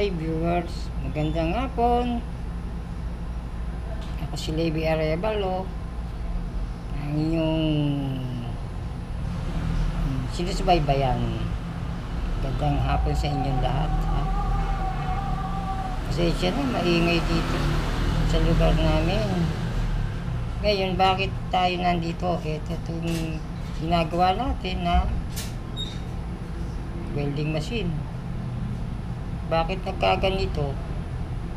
Hi viewers, magandang hapon. Ako si Levi Arevalo, ang inyong sinusubaybayan. Magandang hapon sa inyong lahat. Pasensya na, maingay dito sa lugar namin. Ngayon, bakit tayo nandito? Ito itong ginagawa natin na welding machine. Bakit nagkaganito?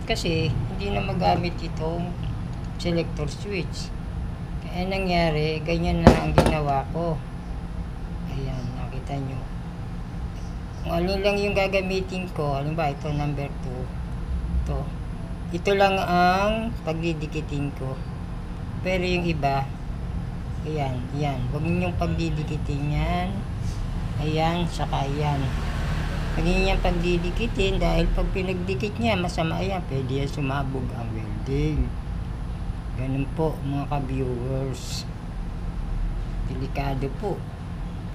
Kasi hindi na magamit itong selector switch. Kaya nangyari, ganyan na ang ginawa ko. Ayan, nakita nyo. Kung ano lang yung gagamitin ko, halimbawa ito number 2. Ito lang ang pagdidikitin ko. Pero yung iba, ayan, yan. Huwag ninyong pagdidikitin yan. Ayan, saka yan. Hindi niya pagdidikitin dahil pag pinagdikit niya, masama yan. Pwede yan sumabog ang welding. Ganun po mga ka-viewers. Delikado po.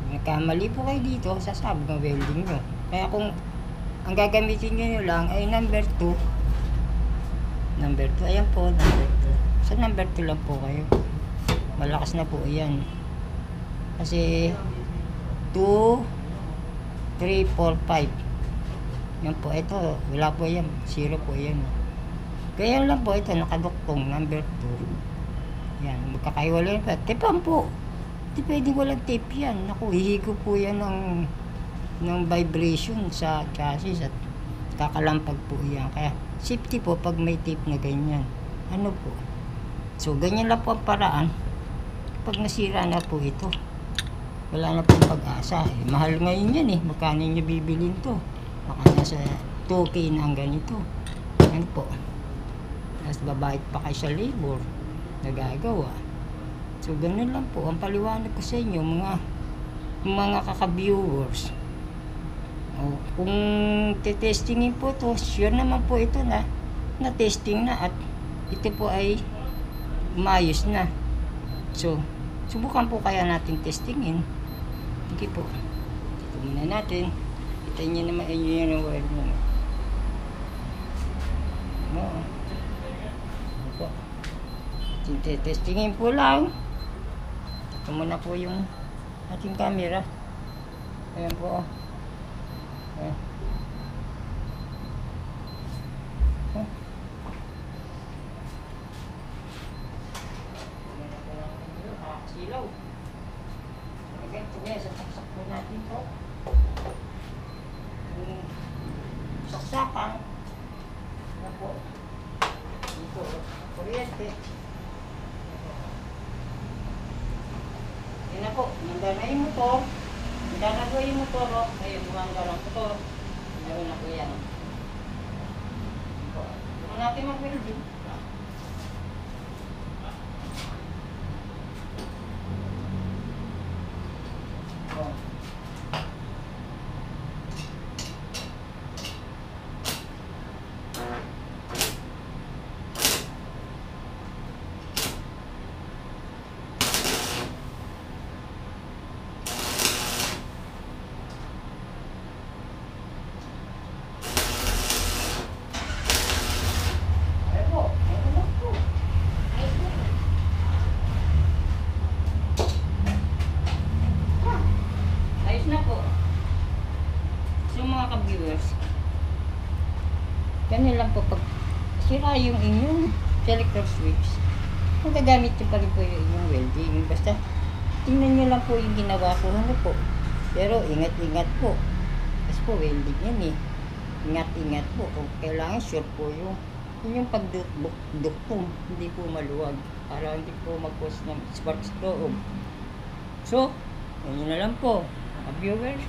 Pag nagkamali po kayo dito, sasabog ang welding nyo. Kaya kung ang gagamitin nyo lang ay number 2. Number 2, ayan po, number 2. Sa number 2 lang po kayo. Malakas na po yan. Kasi 2 3, 4, 5. Yan po, ito, wala po yan. 0 po yan. Kaya lang po, ito, nakaduktong, number 2. Yan, magkakaiwala yan pa. Tipan po. Hindi pwedeng walang tape yan. Naku, hihigo po yan ng vibration sa chassis at kakalampag po yan. Kaya, safety po pag may tape na ganyan. Ano po? So, ganyan lang po ang paraan. Pag nasira na po ito, wala na pong pag-asa. Mahal ngayon yan Magkano nyo bibilin to? Baka nasa 2K na ang ganito. Ano po? Tapos babayad pa kayo sa labor. Nagagawa. So, ganun lang po. Ang paliwanag ko sa inyo, mga kaka-viewers. Kung testingin po to, sure naman po ito na testing na at ito po ay umayos na. So, subukan po kaya natin testingin. Sige po. Ito muna natin. Kita nyo naman yun yung wire mo. Oo. Ito po. Testingin po lang. Ito muna po yung ating camera. Ayan po. Ayan. Silaw. Ganito niya, saksak po natin po. Saksakan. Ano po? Dito, kuryente. Yan na po, handa na yung motor. Handa na po yung motor. Ayun, humanda ng motor. Gawin na po yan. Kung natin mag-welding. Mga ka-viewers, ganun lang po pag sira yung inyong selector switch, kung gagamit nyo pa rin po yung inyong welding. Basta tingnan nyo lang po yung ginawa ko. Ano po, pero ingat-ingat po kasi po welding yan ingat-ingat po. Kung kailangan sure po yung pagduktong hindi po maluwag para hindi po mag-cause ng spark stroke. So, yun na lang po mga viewers.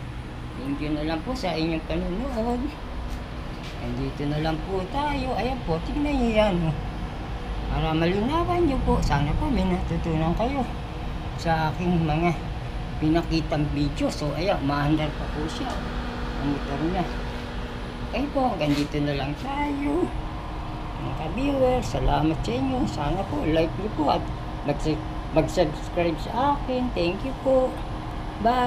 Thank you na lang po sa inyong panunood. Andito na lang po tayo. Ayan po, tingnan nyo yan. Para malinawan nyo po. Sana po may natutunan kayo sa aking mga pinakitang video. So, ayan, maandar pa po siya. Ang motor na. Okay po, hanggang dito na lang tayo. Mga ka-viewers, salamat sa inyo. Sana po, like nyo po at mag-subscribe sa akin. Thank you po. Bye!